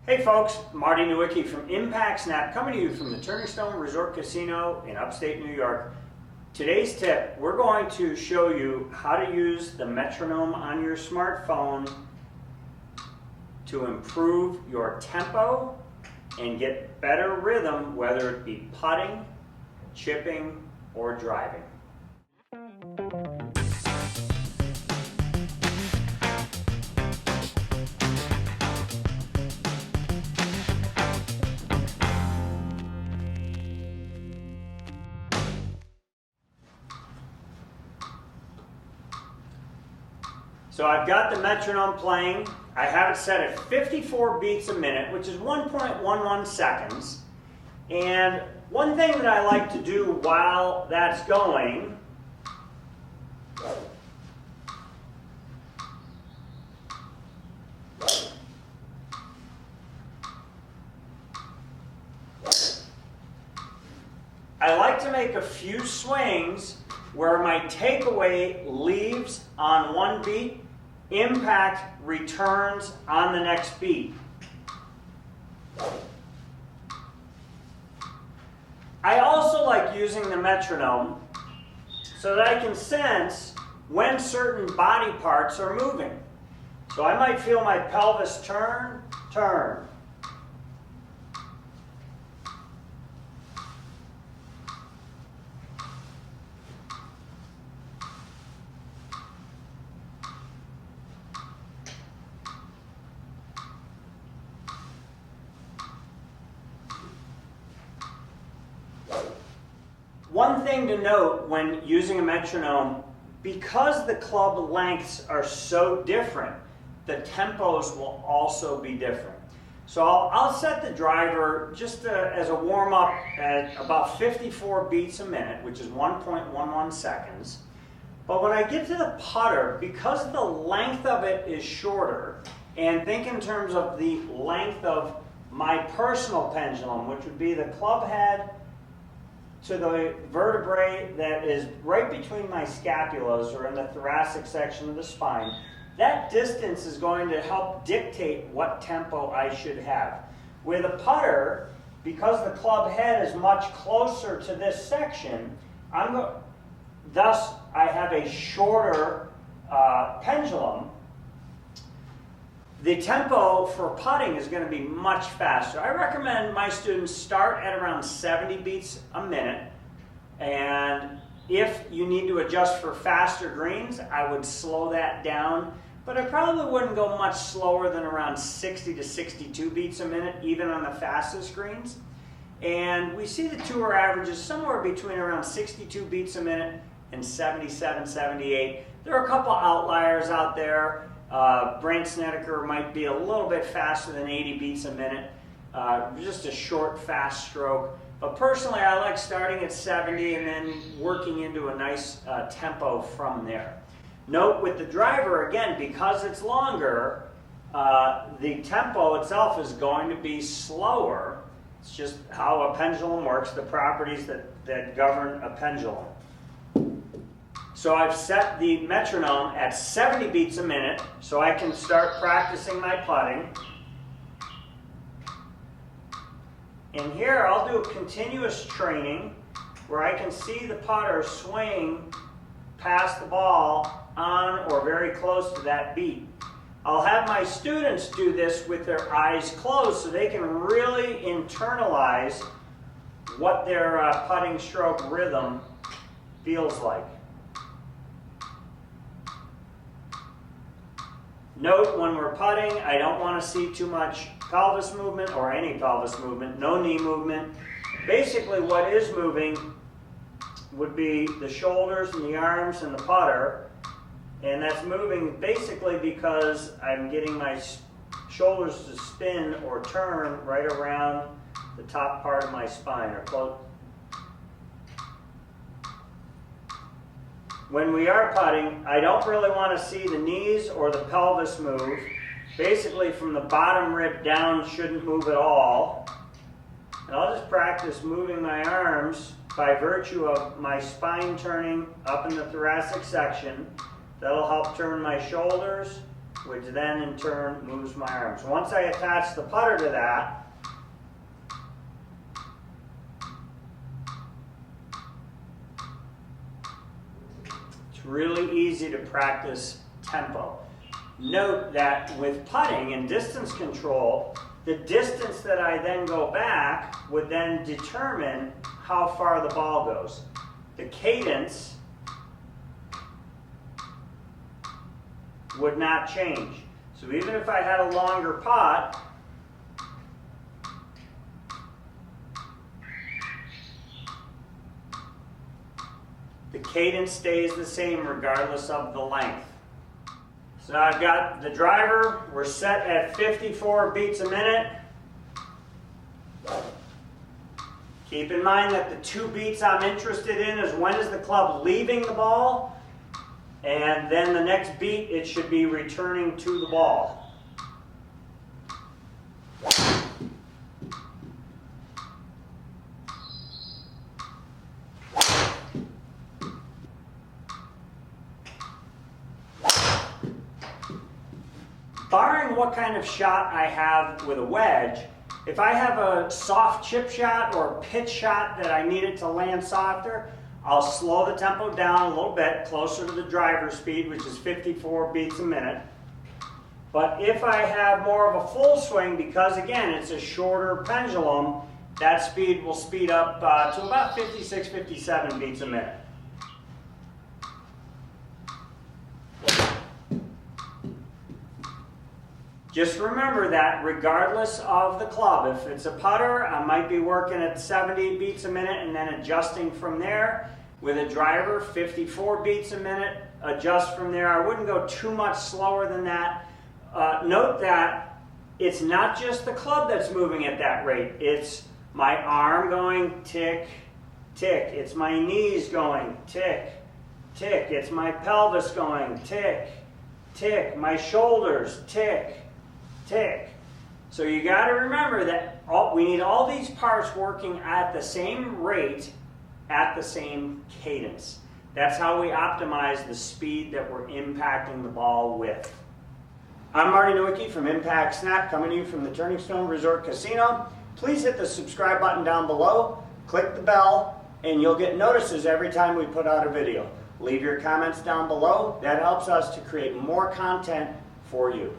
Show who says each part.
Speaker 1: Hey folks, Marty Nowicki from Impact Snap coming to you from the Turning Stone Resort Casino in upstate New York. Today's tip, we're going to show you how to use the metronome on your smartphone to improve your tempo and get better rhythm, whether it be putting, chipping, or driving. So I've got the metronome playing. I have it set at 54 beats a minute, which is 1.11 seconds. And one thing that I like to do while that's going I like to make a few swings where my takeaway leaves on one beat, impact returns on the next beat. I also like using the metronome so that I can sense when certain body parts are moving. So I might feel my pelvis turn, turn. One thing to note when using a metronome, because the club lengths are so different, the tempos will also be different. So I'll set the driver just as a warm-up at about 54 beats a minute, which is 1.11 seconds. But when I get to the putter, because the length of it is shorter, and think in terms of the length of my personal pendulum, which would be the club head to the vertebrae that is right between my scapulas or in the thoracic section of the spine, that distance is going to help dictate what tempo I should have. With a putter, because the club head is much closer to this section, thus I have a shorter pendulum. The tempo for putting is going to be much faster. I recommend my students start at around 70 beats a minute, and if you need to adjust for faster greens, I would slow that down, but I probably wouldn't go much slower than around 60 to 62 beats a minute, even on the fastest greens. And we see the tour averages somewhere between around 62 beats a minute and 77, 78. There are a couple outliers out there. Brent Snedeker might be a little bit faster than 80 beats a minute, just a short, fast stroke. But personally, I like starting at 70 and then working into a nice tempo from there. Note with the driver, again, because it's longer, the tempo itself is going to be slower. It's just how a pendulum works, the properties that govern a pendulum. So I've set the metronome at 70 beats a minute so I can start practicing my putting. And here I'll do a continuous training where I can see the putter swing past the ball on or very close to that beat. I'll have my students do this with their eyes closed so they can really internalize what their putting stroke rhythm feels like. Note when we're putting, I don't want to see too much pelvis movement or any pelvis movement, no knee movement. Basically what is moving would be the shoulders and the arms and the putter, and that's moving basically because I'm getting my shoulders to spin or turn right around the top part of my spine or close. When we are putting, I don't really want to see the knees or the pelvis move. Basically from the bottom rib down shouldn't move at all. And I'll just practice moving my arms by virtue of my spine turning up in the thoracic section. That'll help turn my shoulders which then in turn moves my arms. Once I attach the putter to that, it's really easy to practice tempo. Note that with putting and distance control, the distance that I then go back would then determine how far the ball goes. The cadence would not change. So even if I had a longer putt, the cadence stays the same regardless of the length. So now I've got the driver, we're set at 54 beats a minute. Keep in mind that the 2 beats I'm interested in is when is the club leaving the ball, and then the next beat it should be returning to the ball. Barring what kind of shot I have with a wedge, if I have a soft chip shot or a pitch shot that I need it to land softer, I'll slow the tempo down a little bit, closer to the driver speed, which is 54 beats a minute. But if I have more of a full swing, because again, it's a shorter pendulum, that speed will speed up to about 56, 57 beats a minute. Just remember that regardless of the club, if it's a putter, I might be working at 70 beats a minute and then adjusting from there. With a driver, 54 beats a minute, adjust from there. I wouldn't go too much slower than that. Note that it's not just the club that's moving at that rate. It's my arm going tick, tick. It's my knees going tick, tick. It's my pelvis going tick, tick. My shoulders tick, tick. So you got to remember that we need all these parts working at the same rate, at the same cadence. That's how we optimize the speed that we're impacting the ball with. I'm Marty Nowicki from Impact Snap, coming to you from the Turning Stone Resort Casino. Please hit the subscribe button down below, click the bell, and you'll get notices every time we put out a video. Leave your comments down below. That helps us to create more content for you.